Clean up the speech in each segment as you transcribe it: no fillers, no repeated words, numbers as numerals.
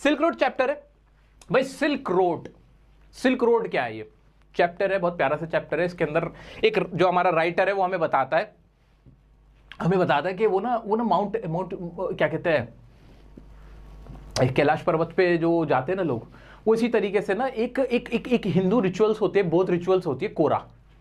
Silk road chapter है भाई। Silk road क्या है? ये चैप्टर है, बहुत प्यारा सा चैप्टर है। इसके अंदर एक जो हमारा राइटर है वो हमें बताता है कि वो ना माउंट क्या कहते हैं, कैलाश पर्वत पे जो जाते हैं ना लोग, वो इसी तरीके से ना एक हिंदू रिचुअल्स होते हैं, बौद्ध रिचुअल्स होती है,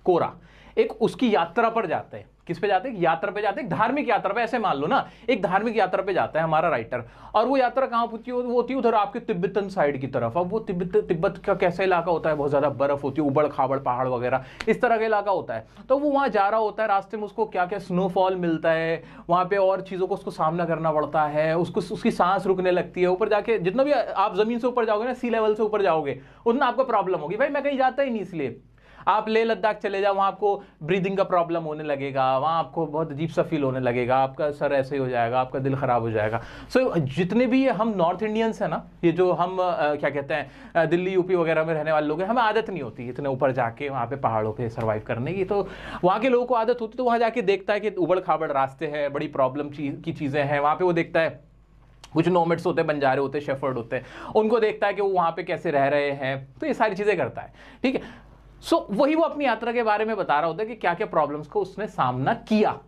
कोरा एक उसकी यात्रा पर जाते हैं। किस पे जाते हैं? यात्रा पे जाते हैं, धार्मिक यात्रा पे। ऐसे मान लो ना, एक धार्मिक यात्रा पे जाता है हमारा राइटर, और वो यात्रा कहाँ होती है? वो होती है उधर आपके तिब्बतन साइड की तरफ। अब वो तिब्बत का कैसा इलाका होता है? बहुत ज्यादा बर्फ होती है, उबड़ खाबड़ पहाड़ वगैरह इस तरह का इलाका होता है। तो वो वहां जा रहा होता है, रास्ते में उसको क्या क्या स्नोफॉल मिलता है, वहां पे और चीजों को उसको सामना करना पड़ता है, उसकी सांस रुकने लगती है। ऊपर जाके जितना भी आप जमीन से ऊपर जाओगे ना, सी लेवल से ऊपर जाओगे, उतना आपको प्रॉब्लम होगी। भाई मैं कहीं जाता ही नहीं, इसलिए आप लेह लद्दाख चले जाओ, वहां आपको ब्रीदिंग का प्रॉब्लम होने लगेगा, वहां आपको बहुत अजीब सा फील होने लगेगा, आपका सर ऐसे ही हो जाएगा, आपका दिल खराब हो जाएगा। सो जितने भी हम नॉर्थ इंडियंस हैं ना, ये जो हम क्या कहते हैं दिल्ली यूपी वगैरह में रहने वाले लोग हैं, हमें आदत नहीं होती इतने ऊपर जाके वहां पे पहाड़ों पे सर्वाइव करने की। तो वहां के लोगों को आदत होती, तो वहां जाके देखता है कि उबड़ खाबड़ रास्ते हैं, बड़ी प्रॉब्लम की चीजें हैं। वहां पे वो देखता है कुछ नोमैड्स होते हैं, बंजारे होते हैं, शेफर्ड होते हैं, उनको देखता है कि वो वहां पे कैसे रह रहे हैं। तो ये सारी चीजें करता है, ठीक है। सो वही वो अपनी यात्रा के बारे में बता रहा होता है कि क्या क्या प्रॉब्लम्स को उसने सामना किया।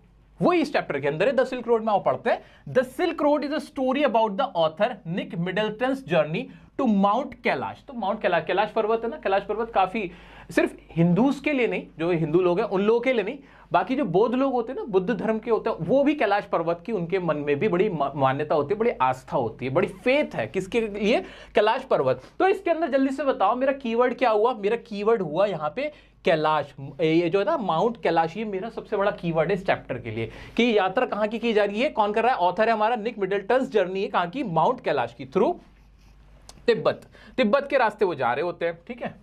वही इस चैप्टर के अंदर है। द सिल्क रोड में वो पढ़ते हैं, the Silk Road is a story about the author Nick Middleton's journey to Mount Kailash. तो माउंट कैलाश पर्वत है ना, कैलाश पर्वत काफी सिर्फ हिंदूज के लिए नहीं, जो हिंदू लोग हैं उन लोगों के लिए नहीं, बाकी जो बौद्ध लोग होते हैं ना, बुद्ध धर्म के होते हैं, वो भी कैलाश पर्वत की उनके मन में भी बड़ी मान्यता होती है, बड़ी आस्था होती है, बड़ी फेथ है। किसके लिए? कैलाश पर्वत। तो इसके अंदर जल्दी से बताओ मेरा कीवर्ड क्या हुआ? मेरा कीवर्ड हुआ यहाँ पे कैलाश। ये जो है ना माउंट कैलाश, ये मेरा सबसे बड़ा कीवर्ड है इस चैप्टर के लिए कि यात्रा कहां की जा रही है, कौन कर रहा है? ऑथर है हमारा निक मिडलटन्स जर्नी है कहां की? माउंट कैलाश की, थ्रू तिब्बत के रास्ते वो जा रहे होते हैं, ठीक है।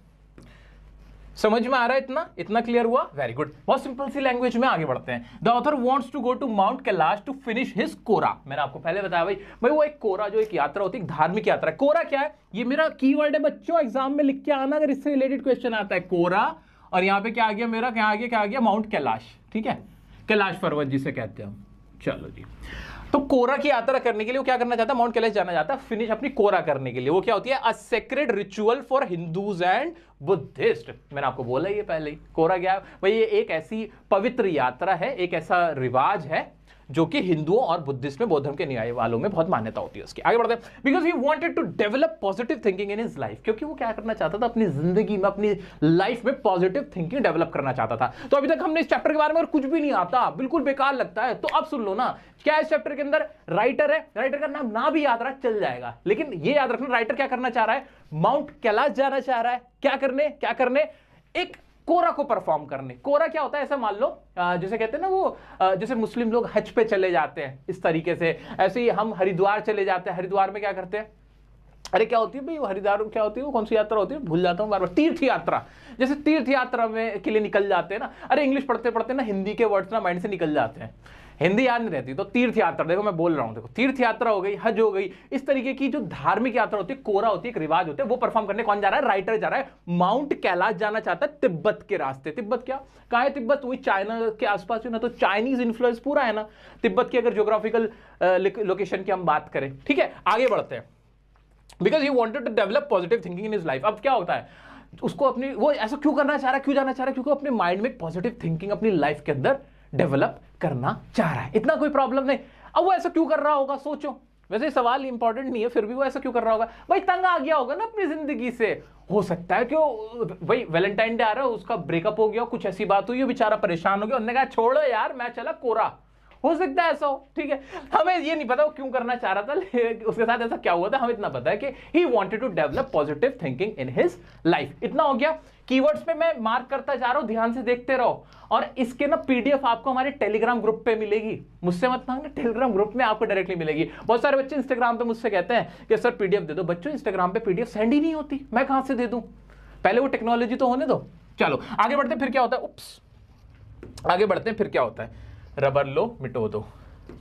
समझ में आ रहा है? इतना क्लियर हुआ? Very good. बहुत सिंपल सी लैंग्वेज में आगे बढ़ते हैं। The author wants to go to Mount Kailash to finish his kora. मैंने आपको पहले बताया भाई वो एक कोरा, जो एक यात्रा होती है, धार्मिक यात्रा। कोरा क्या है? ये मेरा कीवर्ड है बच्चों, एग्जाम में लिख के आना अगर इससे रिलेटेड क्वेश्चन आता है। कोरा, और यहां पे क्या आ गया मेरा? क्या आ गया? माउंट कैलाश, ठीक है, कैलाश पर्वत जिसे कहते हैं हम। चलो जी, तो कोरा की यात्रा करने के लिए वो क्या करना चाहता है? माउंट कैलाश जाना चाहता है, फिनिश अपनी कोरा करने के लिए। वो क्या होती है? अ sacred ritual for Hindus and Buddhist. मैंने आपको बोला ये पहले ही। कोरा क्या है भाई? ये एक ऐसी पवित्र यात्रा है, एक ऐसा रिवाज है जो कि हिंदुओं और बुद्धिस्ट में, बौद्ध धर्म के न्याय वालों में बहुत मान्यता होती है उसकी। आगे बढ़ते हैं। Because he wanted to develop positive thinking in his life. क्योंकि वो क्या करना चाहता था? अपनी जिंदगी में, अपनी लाइफ में पॉजिटिव थिंकिंग डेवलप करना चाहता था। तो अभी तक हमने इस चैप्टर के बारे में और कुछ भी नहीं आता, बिल्कुल बेकार लगता है, तो अब सुन लो ना क्या इस चैप्टर के अंदर राइटर है, राइटर का नाम ना भी याद रहा चल जाएगा, लेकिन ये याद रखना राइटर क्या करना चाह रहा है? माउंट कैलाश जाना चाह रहा है। क्या करने? एक कोरा को परफॉर्म करने। कोरा क्या होता है? ऐसा मान लो जैसे कहते हैं ना वो, जैसे मुस्लिम लोग हज पे चले जाते हैं इस तरीके से, ऐसे ही हम हरिद्वार चले जाते हैं। हरिद्वार में क्या करते हैं? अरे क्या होती है भाई वो हरिद्वार क्या होती है? वो कौन सी यात्रा होती है? भूल जाता हूँ बार बार। तीर्थ यात्रा। जैसे तीर्थ यात्रा में के लिए निकल जाते हैं ना, अरे इंग्लिश पढ़ते पढ़ते ना हिंदी के वर्ड्स ना माइंड से निकल जाते हैं, हिंदी याद नहीं रहती। तो तीर्थ यात्रा, देखो मैं बोल रहा हूं, देखो तीर्थ यात्रा हो गई, हज हो गई, इस तरीके की जो धार्मिक यात्रा होती है, कोरा होती है, एक रिवाज होते हैं, वो परफॉर्म करने कौन जा रहा है? राइटर जा रहा है। माउंट कैलाश जाना चाहता है तिब्बत के रास्ते। तिब्बत क्या? कहां है तिब्बत? वही चाइना के आसपास ना, तो चाइनीज इन्फ्लुएंस पूरा है ना तिब्बत की, अगर ज्योग्राफिकल लोकेशन की हम बात करें, ठीक है। आगे बढ़ते हैं। Because he wanted to develop positive thinking in his life. अब क्या होता है उसको अपनी, वो ऐसा क्यों करना चाह रहा है, क्यों जाना चाह रहा है? क्योंकि अपने माइंड में पॉजिटिव थिंकिंग अपनी लाइफ के अंदर डेवलप करना चाह रहा है। इतना कोई प्रॉब्लम नहीं। अब वो ऐसा क्यों कर रहा होगा? सोचो, वैसे सवाल इंपॉर्टेंट नहीं है, फिर भी वो ऐसा क्यों कर रहा होगा? भाई तंग आ गया होगा ना अपनी जिंदगी से। हो सकता है क्यों भाई वैलेंटाइन डे आ रहा है, उसका ब्रेकअप हो गया, कुछ ऐसी बात हुई, बेचारा परेशान हो गया, उन्होंने कहा छोड़ो यार मैं चला कोरा। हो सकता है ऐसा हो, ठीक है। हमें ये नहीं पता वो क्यों करना चाह रहा था, उसके साथ ऐसा क्या हुआ था, हमें इतना पता है कि he wanted to develop positive thinking in his life. इतना हो गया। कीवर्ड्स पे मैं मार्क करता जा रहा हूं, ध्यान से देखते रहो। और इसके ना पीडीएफ आपको हमारे टेलीग्राम ग्रुप पे मिलेगी, मुझसे मत मांगना, टेलीग्राम ग्रुप में आपको डायरेक्टली मिलेगी। बहुत सारे बच्चे इंस्टाग्राम पे मुझसे कहते हैं कि सर पीडीएफ दे दो। बच्चों इंस्टाग्राम पे पीडीएफ सेंड ही नहीं होती, मैं कहां से दे दूं? पहले वो टेक्नोलॉजी तो होने दो। चलो आगे बढ़ते हैं, फिर क्या होता है? उप्स, आगे बढ़ते हैं, फिर क्या होता है? रबर लो मिटो दो।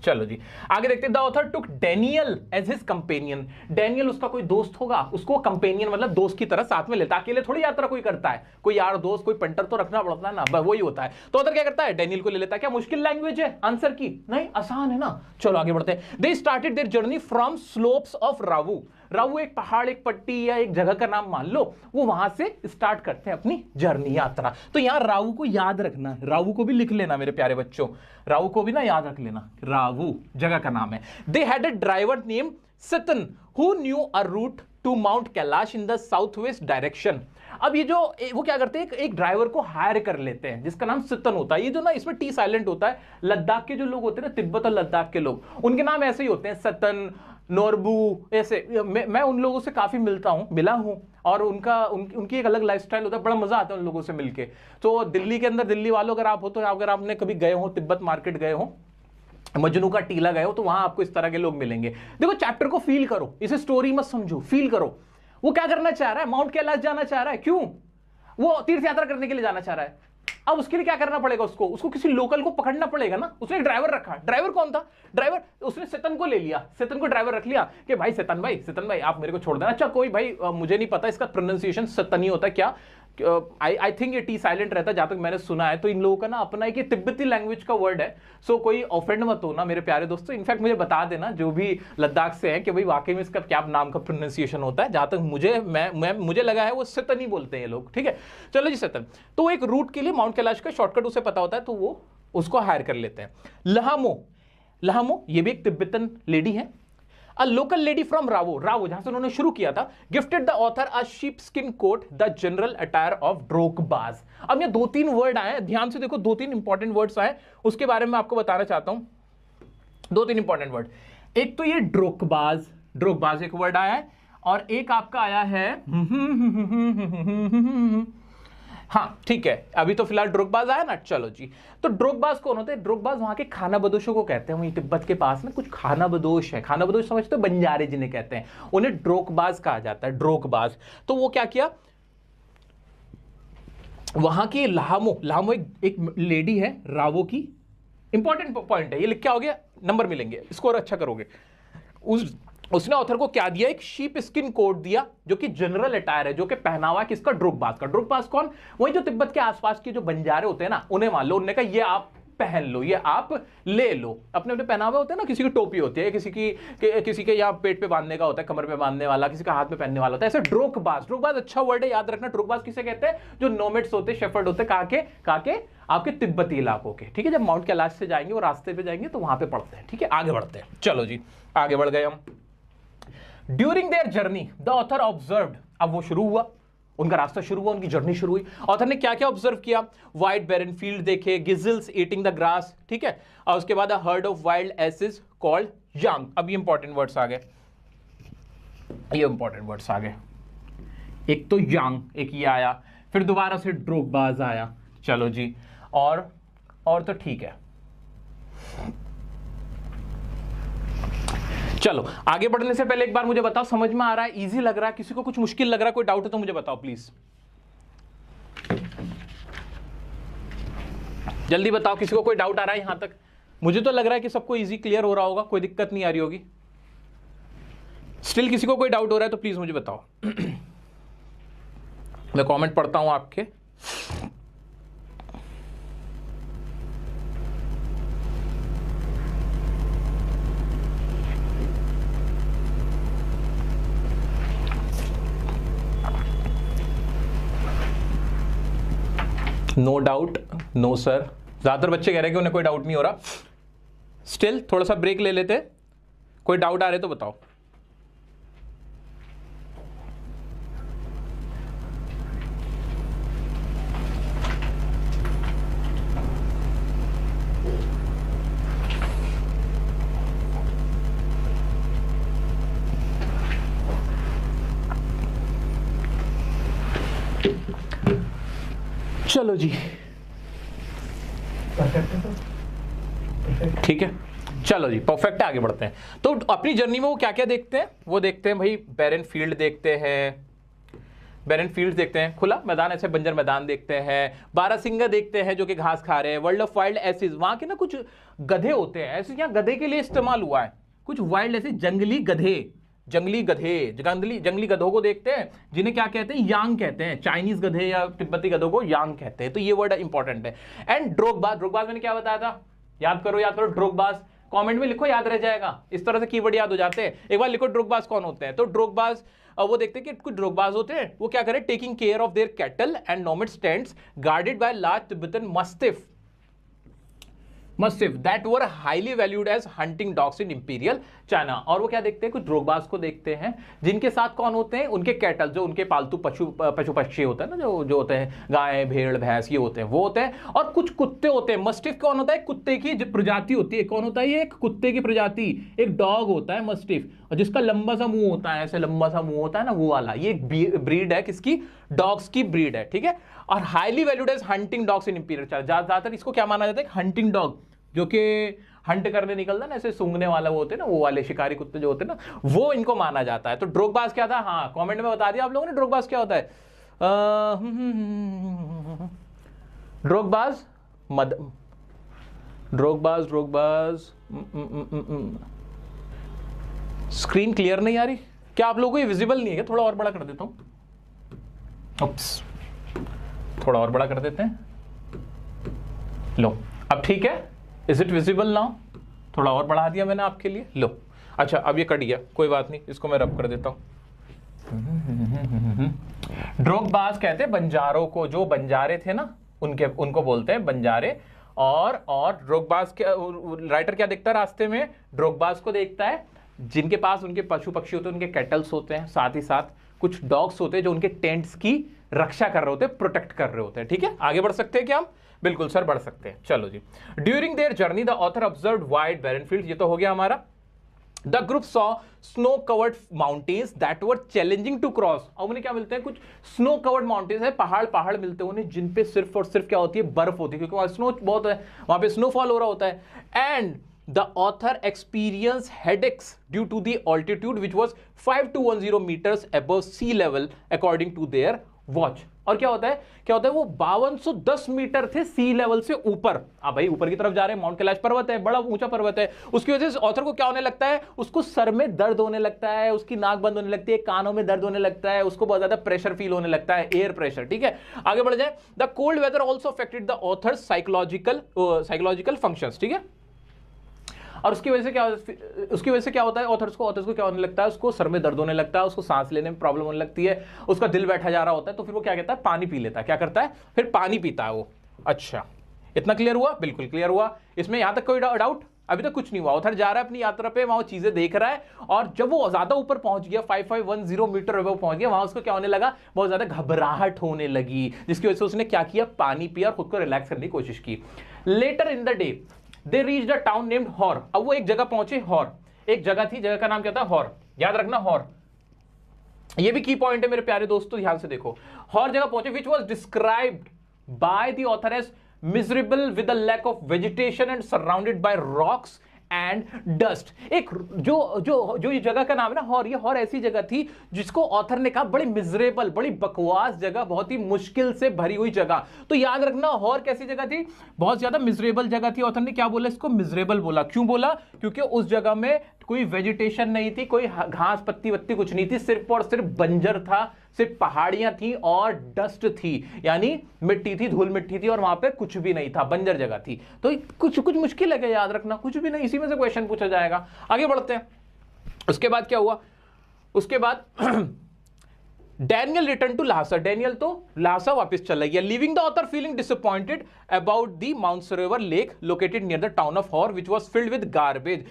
चलो जी आगे देखते हैं। The author took Daniel as his companion. Daniel उसका कोई दोस्त होगा, उसको कंपेनियन मतलब दोस्त की तरह साथ में लेता। अकेले थोड़ी यात्रा कोई करता है, कोई यार दोस्त, कोई पंटर तो रखना पड़ता है ना, वही होता है। तो ऑथर क्या करता है? डैनियल को ले लेता है। क्या मुश्किल लैंग्वेज है आंसर की? नहीं, आसान है ना। चलो आगे बढ़ते हैं। They started their journey from slopes of Ravu. Ravu एक पहाड़, एक पट्टी या एक जगह का नाम मान लो, वो वहां से स्टार्ट करते हैं अपनी जर्नी, यात्रा। तो यहां रावू को याद रखना है, रावू को भी लिख लेना मेरे प्यारे बच्चों, रावू को भी ना याद रख लेना, रावू जगह का नाम है। They had a driver name Tsetan who knew a route to Mount Kailash in the south west direction. अब ये जो वो क्या करते हैं, एक ड्राइवर को हायर कर लेते हैं जिसका नाम सतन होता है। ये जो ना इसमें टी साइलेंट होता है, लद्दाख के जो लोग होते हैं ना, तिब्बत और लद्दाख के लोग, उनके नाम ऐसे ही होते हैं, सतन, नोरबू, ऐसे। मैं उन लोगों से काफी मिला हूं और उनकी एक अलग लाइफस्टाइल होता है, बड़ा मजा आता है उन लोगों से मिलके। तो दिल्ली के अंदर, दिल्ली वालों अगर आप हो तो अगर आपने कभी गए हो तिब्बत मार्केट गए हो, मजनू का टीला गए हो, तो वहां आपको इस तरह के लोग मिलेंगे। देखो चैप्टर को फील करो, इसे स्टोरी मत समझो, फील करो। वो क्या करना चाह रहा है, माउंट कैलाश जाना चाह रहा है, क्यों? वो तीर्थ यात्रा करने के लिए जाना चाह रहा है। अब उसके लिए क्या करना पड़ेगा, उसको किसी लोकल को पकड़ना पड़ेगा ना। उसने एक ड्राइवर रखा। ड्राइवर कौन था? ड्राइवर उसने सतन को ले लिया, सतन को ड्राइवर रख लिया कि भाई सतन भाई आप मेरे को छोड़ देना। अच्छा कोई भाई मुझे नहीं पता इसका प्रोनाउंसिएशन सतन ही होता है क्या, आई थिंक ये टी साइलेंट रहता है जहां तक मैंने सुना है। तो इन लोगों का ना अपना एक तिब्बती लैंग्वेज का वर्ड है, सो कोई ऑफेंड मत हो ना मेरे प्यारे दोस्तों। इनफैक्ट मुझे बता देना जो भी लद्दाख से है कि भाई वाकई में इसका क्या नाम का प्रोनाउंसिएशन होता है। जहां तक मुझे लगा है वो सतन ही बोलते हैं ये लोग, ठीक है। चलो जी सतन, तो एक रूट के लिए माउंट कैलाश का शॉर्टकट उसे पता होता है, तो वो उसको हायर कर लेते हैं। लहामो ये भी एक तिब्बतन लेडी है। A local lady from रावो जहां से उन्होंने शुरू किया था, gifted the author a sheepskin coat, the general attire of ड्रोकबाज। अब ये 2-3 वर्ड आए, ध्यान से देखो, 2-3 इंपॉर्टेंट वर्ड्स आए, उसके बारे में आपको बताना चाहता हूं। 2-3 इंपॉर्टेंट वर्ड, एक तो ये ड्रोकबाज एक वर्ड आया है, और एक आपका आया है हाँ ठीक है, अभी तो फिलहाल ड्रोकबाज आया ना। चलो जी, तो ड्रोकबाज कौन होते हैं? ड्रोकबाज वहां के खाना बदोशों को कहते हैं। वहीं तिब्बत के पास ना कुछ खाना बदोश है, खाना बदोश समझते हो, बंजारे जिन्हें कहते हैं, उन्हें ड्रोकबाज कहा जाता है, ड्रोकबाज। तो वो क्या किया, वहां की लामो एक लेडी है रावो की। इंपॉर्टेंट पॉइंट है ये, लिख के आओगे नंबर मिलेंगे, स्कोर अच्छा करोगे। उसने ऑथर को क्या दिया, एक शीप स्किन कोट दिया, जो कि जनरल अटायर है, जो कि पहनावा किसका, ड्रोकबाज का। ड्रोकबाज कौन? वही जो तिब्बत के आसपास के जो बंजारे होते हैं ना, उन्हें मान लो, उन्होंने कहा ये आप पहन लो, ये आप ले लो। अपने अपने पहनावे होते हैं ना, किसी की टोपी होती है, किसी के यहाँ पेट पे बांधने का होता है, कमर पे बांधने वाला, किसी का हाथ में पहनने वाला होता है, ऐसे ड्रोकबाज अच्छा वर्ड है, याद रखना। ड्रोकबाज किसे कहते हैं? जो नोमैड्स होते हैं, शेफर्ड होते हैं, काके आपके तिब्बती इलाकों के, ठीक है। जब माउंट कैलाश से जाएंगे, वो रास्ते पे जाएंगे तो वहां पे पढ़ते हैं, ठीक है। आगे बढ़ते हैं, चलो जी आगे बढ़ गए हम। During their journey the author observed, अब वो शुरू हुआ, उनका रास्ता शुरू हुआ, उनकी जर्नी शुरू हुई। ऑथर ने क्या क्या ऑब्जर्व किया? वाइड बैरन फील्ड देखे, गिजल्स ईटिंग द ग्रास, ठीक है। और उसके बाद herd of wild asses called kiang. अब ये इंपॉर्टेंट वर्ड्स आ गए, एक तो यांग, एक ये आया, फिर दोबारा से ड्रोकबाज आया। चलो जी, और तो ठीक है। चलो आगे बढ़ने से पहले एक बार मुझे बताओ, समझ में आ रहा है, इजी लग रहा है, किसी को कुछ मुश्किल लग रहा है, कोई डाउट है तो मुझे बताओ प्लीज, जल्दी बताओ। किसी को कोई डाउट आ रहा है यहां तक? मुझे तो लग रहा है कि सबको इजी क्लियर हो रहा होगा, कोई दिक्कत नहीं आ रही होगी। स्टिल किसी को कोई डाउट हो रहा है तो प्लीज मुझे बताओ। मैं कमेंट पढ़ता हूं आपके। No doubt, no sir. ज्यादातर बच्चे कह रहे हैं कि उन्हें कोई डाउट नहीं हो रहा। स्टिल थोड़ा सा ब्रेक ले लेते, कोई डाउट आ रहे तो बताओ। चलो जी ठीक है, चलो जी परफेक्ट है, आगे बढ़ते हैं। तो अपनी जर्नी में वो क्या क्या देखते हैं? वो देखते हैं भाई बैरन फील्ड देखते हैं, खुला मैदान, ऐसे बंजर मैदान देखते हैं, बारहसिंगा देखते हैं जो कि घास खा रहे हैं, वर्ल्ड ऑफ वाइल्ड एसेस, वहां के ना कुछ गधे होते हैं, ऐसे यहाँ गधे के लिए इस्तेमाल हुआ है, कुछ वाइल्ड ऐसे जंगली गधों को देखते हैं, जिन्हें क्या कहते हैं? यांग कहते हैं। चाइनीज गधे या तिब्बती गधों को यांग कहते हैं। तो ये वर्ड इंपॉर्टेंट है। एंड ड्रोकबाज मैंने क्या बताया था? याद करो ड्रोकबाज कमेंट में लिखो, याद रह जाएगा। इस तरह से कीवर्ड याद हो जाते हैं। एक बार लिखो ड्रोगबाज कौन होते हैं। तो ड्रोगबाज वो देखते हैं कि कुछ ड्रोगबाज होते हैं, वो क्या करें, taking care of their cattle and nomad stands guarded by large Tibetan mastiff that were highly valued as hunting dogs in imperial China। और वो क्या देखते हैं, कुछ ड्रोगबाज को देखते हैं जिनके साथ कौन होते हैं, उनके कैटल, जो उनके पालतू पशु पक्षी होते हैं ना, जो होते हैं गाय भेड़ भैंस, ये होते हैं, वो होते हैं। और कुछ कुत्ते होते हैं। मस्टिफ कौन होता है, कुत्ते की जो प्रजाति होती है। कौन होता है ये, एक कुत्ते की प्रजाति, एक डॉग होता है मस्टिफ, और जिसका लंबा सा मुंह होता है, ऐसे लंबा सा मुंह होता है ना, वो वाला। ये ब्रीड है, किसकी, डॉग्स की ब्रीड है, ठीक है। और highly valued as hunting dogs in imperial China. ज्यादातर इसको क्या माना जाता है, हंटिंग डॉग, जो कि हंट करने निकलता है ना, ऐसे सूंघने वाला वो होते हैं ना, वो वाले शिकारी कुत्ते जो होते हैं ना, वो इनको माना जाता है। तो ड्रोगबाज क्या था, हाँ कमेंट में बता दिया आप लोगों ने ड्रोगबाज क्या होता है। ड्रोगबाज स्क्रीन क्लियर नहीं आ रही क्या आप लोगों को, ये विजिबल नहीं है, थोड़ा और बड़ा कर देता हूं। उप्स, थोड़ा और बड़ा कर देते हैं, लो अब ठीक है। इज इट विजिबल नाउ, थोड़ा और बढ़ा दिया मैंने आपके लिए, लो। अच्छा अब ये कट गया, कोई बात नहीं, इसको मैं रब कर देता हूं। ड्रोगबाज कहते हैं बंजारों को, जो बंजारे थे ना उनको बोलते हैं बंजारे। और ड्रोगबाज के राइटर क्या देखता है रास्ते में, ड्रोगबाज को देखता है जिनके पास उनके पशु पक्षी होते हैं, उनके कैटल्स होते हैं, साथ ही साथ कुछ डॉग्स होते हैं जो उनके टेंट्स की रक्षा कर रहे होते हैं, प्रोटेक्ट कर रहे होते हैं, ठीक है। आगे बढ़ सकते हैं क्या हम, बिल्कुल सर बढ़ सकते हैं, चलो जी। During their journey the author observed wide barren fields, ये तो हो गया हमारा। The group saw snow covered mountains that were challenging to cross. अब उन्हें क्या मिलते हैं, कुछ स्नो कवर्ड माउंटेन्स है, पहाड़ मिलते हैं उन्हें, जिन पे सिर्फ और सिर्फ क्या होती है, बर्फ होती है, क्योंकि वहां स्नो बहुत है, वहां पे स्नोफॉल हो रहा होता है। And the author experienced headaches due to the altitude which was 5210 meters above sea level according to their watch। और क्या होता है वो 5210 मीटर थे सी लेवल से ऊपर। अब भाई ऊपर की तरफ जा रहे हैं, माउंट कैलाश पर्वत है, बड़ा ऊंचा पर्वत है, उसकी वजह से ऑथर को क्या होने लगता है, उसको सर में दर्द होने लगता है, उसकी नाक बंद होने लगती है, कानों में दर्द होने लगता है, उसको बहुत ज्यादा प्रेशर फील होने लगता है, एयर प्रेशर, ठीक है। आगे बढ़ जाए। The cold weather also affected the author's psychological functions, ठीक है। और उसकी वजह से क्या होता है, ऑथर्स को क्या होने लगता है, उसको सर में दर्द होने लगता है, उसको सांस लेने में प्रॉब्लम होने लगती है, उसका दिल बैठा जा रहा होता है, तो फिर वो क्या कहता है, पानी पी लेता है। क्या करता है, फिर पानी पीता है वो। अच्छा इतना क्लियर हुआ, बिल्कुल क्लियर हुआ। इसमें यहां तक कोई डाउट, अभी तक कुछ नहीं हुआ। ऑथर जा रहा है अपनी यात्रा पे, वहां चीजें देख रहा है, और जब वो ज्यादा ऊपर पहुंच गया, 5510 मीटर अबव पहुंच गया, वहां उसको क्या होने लगा, बहुत ज्यादा घबराहट होने लगी, जिसकी वजह से उसने क्या किया, पानी पिया और खुद को रिलैक्स करने की कोशिश की। Later in the day They reached a town named Hor. अब वो एक जगह पहुंचे, हॉर एक जगह थी, जगह का नाम क्या था, हॉर, याद रखना हॉर, ये भी की पॉइंट है मेरे प्यारे दोस्तों, ध्यान से देखो। हॉर जगह पहुंचे which was described by the author as miserable with a lack of vegetation and surrounded by rocks and dust. एक जो ये जगह का नाम है ना हॉर, ये हॉर ऐसी जगह थी जिसको ऑथर ने कहा बड़ी मिजरेबल, बड़ी बकवास जगह, बहुत ही मुश्किल से भरी हुई जगह। तो याद रखना हॉर कैसी जगह थी, बहुत ज्यादा मिजरेबल जगह थी। ऑथर ने क्या बोला, इसको मिजरेबल बोला। क्यों बोला, क्योंकि उस जगह में कोई वेजिटेशन नहीं थी, कोई घास पत्ती वत्ती कुछ नहीं थी, सिर्फ और सिर्फ बंजर था, सिर्फ पहाड़ियां थी और डस्ट थी, यानी मिट्टी थी, धूल मिट्टी थी, और वहां पे कुछ भी नहीं था, बंजर जगह थी। तो कुछ मुश्किल है, याद रखना कुछ भी नहीं, इसी में से क्वेश्चन पूछा जाएगा। आगे बढ़ते हैं। उसके बाद क्या हुआ, उसके बाद Daniel return to Lhasa. Daniel तो लासा वापस चला गया, leaving the author feeling disappointed about the Mount Sarovar lake located near the town of Hor which was filled with garbage.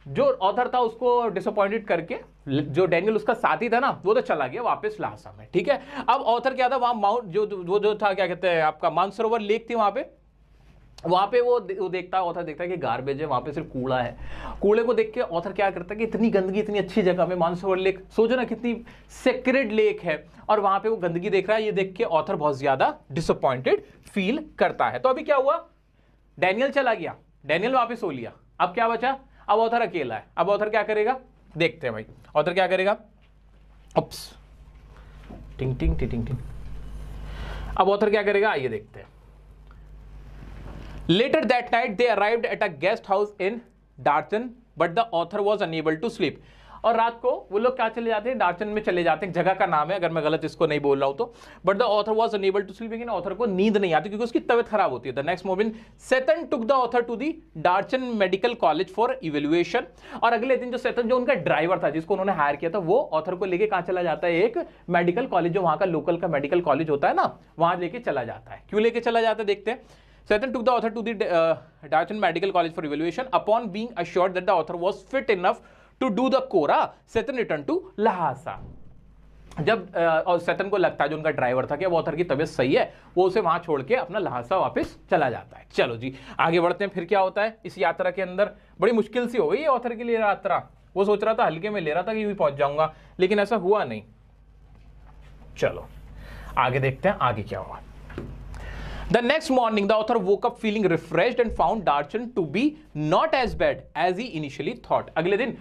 जो ऑथर था उसको डिसअपॉइंटेड करके, जो डैनियल उसका साथी था ना, वो तो चला गया वापस लासा में, ठीक है। अब ऑथर क्या था, वहां माउंट जो था, क्या कहते हैं आपका, माउंट सरोवर लेक थी, वहां पे वो देखता है, ऑथर देखता है कि गार्बेज है, वहां पे सिर्फ कूड़ा है। कूड़े को देख के ऑथर क्या करता है कि इतनी गंदगी, इतनी अच्छी जगह में माउंट सरोवर लेक, सोचो ना कितनी सेक्रेड लेक है, और वहां पे वो गंदगी देख रहा है। ये देख के ऑथर बहुत ज्यादा डिसअपॉइंटेड फील करता है। तो अभी क्या हुआ, डैनियल चला गया, डैनियल वापस हो लिया, अब क्या बचा, अब ऑथर अकेला है। अब ऑथर क्या करेगा, देखते हैं भाई ऑथर क्या करेगा। उप्स, टिंग टिंग टिंग टिंग। अब ऑथर क्या करेगा, आइए देखते हैं। Later that night they arrived at a guest house in Darton, but the author was unable to sleep। और रात को वो लोग क्या चले जाते हैं, डार्चन में चले जाते हैं, जगह का नाम है अगर मैं गलत इसको नहीं बोल रहा हूं तो। But the author was unable to sleep, लेकिन ऑथर को नींद नहीं आती क्योंकि उसकी तबियत खराब होती है। The next morning Tsetan took the author to the Darchen medical college for evaluation, और अगले दिन जो सेतन जो उनका ड्राइवर था जिसको उन्होंने हायर किया था, वो ऑथर को लेके कहां चला जाता है, एक मेडिकल कॉलेज जो वहां का लोकल का मेडिकल कॉलेज होता है ना, वहां लेके चला जाता है। क्यों लेके चला जाता है देखते हैं। Seton took the author to the Darton Medical College for evaluation. Upon being assured that the author was fit enough to do the Kora, Seton returned to Lhasa. जब और सेतन को लगता है जो उनका ड्राइवर था कि अब ऑथर की तबीयत सही है, वो उसे वहां छोड़ के अपना लहासा वापस चला जाता है। चलो जी आगे बढ़ते हैं। फिर क्या होता है इस यात्रा के अंदर, बड़ी मुश्किल सी हो गई ऑथर के लिए यात्रा। वो सोच रहा था हल्के में ले रहा था कि यूं पहुंच जाऊंगा, लेकिन ऐसा हुआ नहीं। चलो आगे देखते हैं आगे क्या हुआ। The next morning, the author woke up feeling refreshed and found Darchan to be not as bad as he initially thought. अगले दिन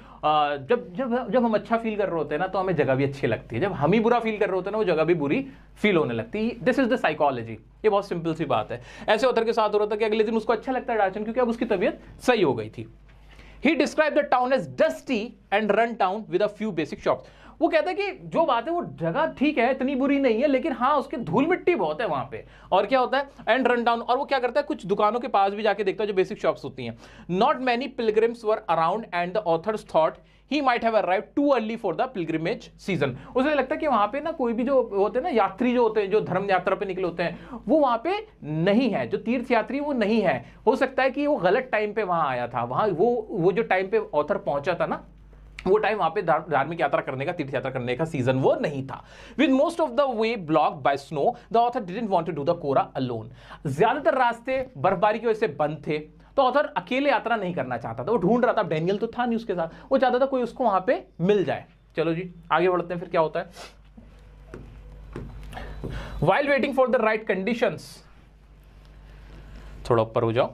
जब हम अच्छा फील कर रहे होते हैं ना, तो हमें जगह भी अच्छी लगती है। जब हम ही बुरा फील कर रहे होते हैं ना, वो जगह भी बुरी फील होने लगती है। This is the psychology. ये बहुत सिंपल सी बात है। ऐसे ऑथर के साथ हो रहा था कि अगले दिन उसको अच्छा लगता है डार्चन, क्योंकि अब उसकी तबीयत सही हो गई थी। He described the town as dusty and run down with a few basic shops. वो कहता है कि जो बात है वो जगह ठीक है, इतनी बुरी नहीं है, लेकिन हाँ उसके धूल मिट्टी बहुत है वहां पे। और क्या होता है एंड रन डाउन, और वो क्या करता है कुछ दुकानों के पास भी जाके देखता है जो बेसिक शॉप्स होती हैं। Not many pilgrims were around and the author's thought he might have arrived too early for the pilgrimage season. उसे लगता है कि वहां पे ना कोई भी जो होते हैं ना यात्री जो होते हैं, जो धर्म यात्रा पे निकले होते हैं, वो वहां पे नहीं है। जो तीर्थ यात्री वो नहीं है। हो सकता है कि वो गलत टाइम पे वहां आया था। वहां वो जो टाइम पे ऑथर पहुंचा था ना, वो टाइम वहां पे धार्मिक यात्रा करने का, तीर्थ यात्रा करने का सीजन वो नहीं था। With most of the way blocked by snow, the author didn't want to do the kora alone. ज्यादातर रास्ते बर्फबारी की वजह से बंद थे, तो ऑथर अकेले यात्रा नहीं करना चाहता था। वो ढूंढ रहा था, डैनियल तो था नहीं उसके साथ, वो चाहता था कोई उसको वहां पे मिल जाए। चलो जी आगे बढ़ते हैं। फिर क्या होता है। While waiting for the right conditions, थोड़ा ऊपर हो जाओ।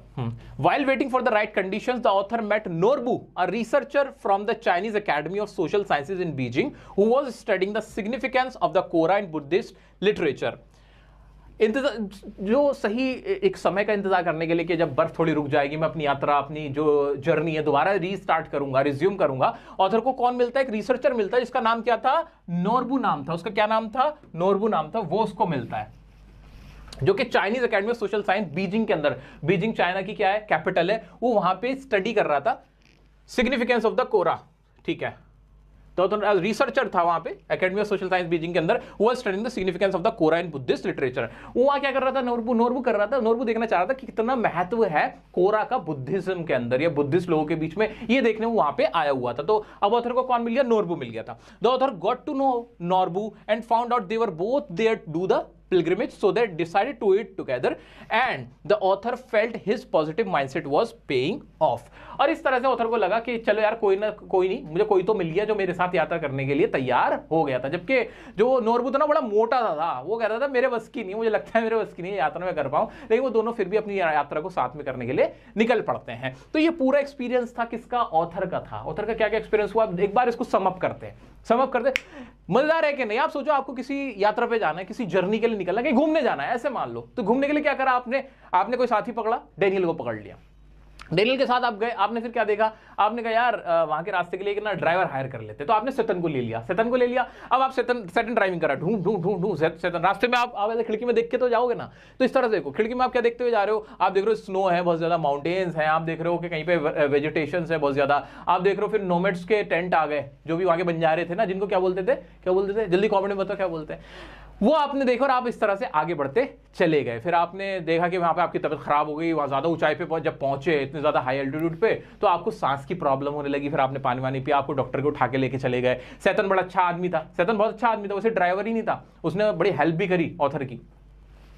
While waiting for the right conditions, the author met Norbu, a researcher from the Chinese Academy of Social Sciences in Beijing, who was studying the significance of the Quora in Buddhist literature. जो सही एक समय का इंतजार करने के लिए कि जब बर्फ थोड़ी रुक जाएगी, मैं अपनी यात्रा, अपनी जो जर्नी है दोबारा रीस्टार्ट करूंगा, रिज्यूम करूंगा। ऑथर को कौन मिलता है, एक रिसर्चर मिलता है जिसका नाम क्या था, नोरबू नाम था। उसका क्या नाम था, नोरबू नाम था। वो उसको मिलता है जो कि Chinese academy of social science Beijing के अंदर, बीजिंग चाइना की क्या है कैपिटल है, वो वहां पे स्टडी कर रहा था सिग्निफिकेंस ऑफ द कोरा। ठीक है, तो रिसर्चर था वहां पे academy of social science Beijing के अंदर, वो studying the significance of the kora in Buddhist literature. वो वहां क्या कर रहा था, नोरबू कर रहा था। नोरबू देखना चाह रहा था कि कितना महत्व है कोरा का बुद्धिज्म के अंदर या बुद्धिस्ट लोगों के बीच में, ये देखने वो वहां पे आया हुआ था। तो अब ऑथर को कौन मिल गया, नोरबू मिल गया था। The author got to know Norbu and found out they were both there to do the pilgrimage, so they decided to it together and the author felt his positive mindset was paying off। और इस तरह से author को लगा कि चलो यार कोई नहीं, मुझे कोई तो मिल गया जो मेरे साथ यात्रा करने के लिए तैयार हो गया था। जबकि जो नोरबू था ना बड़ा मोटा था, वो कहता था मेरे बस की नहीं, मुझे लगता है मेरे बस की नहीं यात्रा में कर पाऊं, लेकिन वो दोनों फिर भी अपनी यात्रा को साथ में करने के लिए निकल पड़ते हैं। तो ये पूरा एक्सपीरियंस था किसका, ऑथर का था। ऑथर का क्या क्या एक्सपीरियंस हुआ, एक बार इसको समअप करते हैं। मजेदार है कि नहीं। आप सोचो आपको किसी यात्रा पे जाना है, किसी जर्नी के लिए निकलना है, कहीं घूमने जाना है, ऐसे मान लो। तो घूमने के लिए क्या करा आपने कोई साथी पकड़ा, डेनियल को पकड़ लिया। डेनियल के साथ आप गए, आपने फिर क्या देखा, आपने कहा यार वहां के रास्ते के लिए ना ड्राइवर हायर कर लेते, तो आपने सेतन को ले लिया। अब आप सेतन ड्राइविंग करा, ढूंढ सेतन। रास्ते में आप खिड़की में देख के तो जाओगे ना, तो इस तरह से देखो, खिड़की में आप क्या देखते हुए जा रहे हो, आप देख रहे हो स्नो है बहुत ज्यादा, माउंटेन्स हैं, आप देख रहे हो कि कहीं पे वेजिटेशन है बहुत ज्यादा, आप देख रहे हो फिर नोमैड्स के टेंट आ गए, जो भी वहां के बंजारे थे ना, जिनको क्या बोलते थे, जल्दी कमेंट में बताओ क्या बोलते हैं, वो आपने देखा और आप इस तरह से आगे बढ़ते चले गए। फिर आपने देखा कि वहां पे आपकी तबीयत खराब हो गई, वहां ज्यादा ऊंचाई पे जब पहुंचे, इतने ज्यादा हाई एल्टीट्यूड पे, तो आपको सांस की प्रॉब्लम होने लगी। फिर आपने पानी वानी पिया, आपको डॉक्टर को उठा के लेके चले गए। सेतन बड़ा अच्छा आदमी था, सेतन बहुत अच्छा आदमी था, वैसे ड्राइवर ही नहीं था, उसने बड़ी हेल्प भी करी ऑथर की।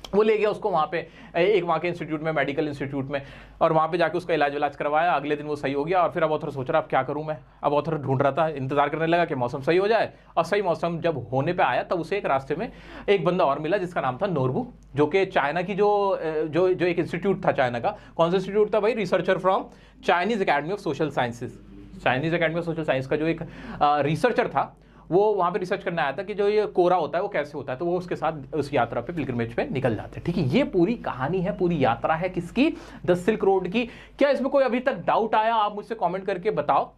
वो ले गया उसको वहाँ पे एक वहाँ के इंस्टीट्यूट में, मेडिकल इंस्टीट्यूट में, और वहाँ पे जाके उसका इलाज करवाया। अगले दिन वो सही हो गया। और फिर अब ऑथर सोच रहा अब क्या करूँ मैं। अब ऑथर ढूंढ रहा था, इंतजार करने लगा कि मौसम सही हो जाए। और सही मौसम जब होने पे आया तब उसे एक रास्ते में एक बंदा और मिला जिसका नाम था नोरबू, जो कि चाइना की जो एक इंस्टीट्यूट था चाइना का। कौन सा इंस्टीट्यूट था भाई, researcher from Chinese academy of social sciences. Chinese academy of social science का जो एक रिसर्चर था, वो वहां पे रिसर्च करने आया था कि जो ये कोरा होता है वो कैसे होता है। तो वो उसके साथ उस यात्रा पे पिलग्रिमेज पे निकल जाते हैं। ठीक है, ये पूरी कहानी है, पूरी यात्रा है किसकी, द सिल्क रोड की। क्या इसमें कोई अभी तक डाउट आया, आप मुझसे कमेंट करके बताओ।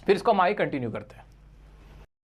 फिर इसको हम आगे कंटिन्यू करते हैं।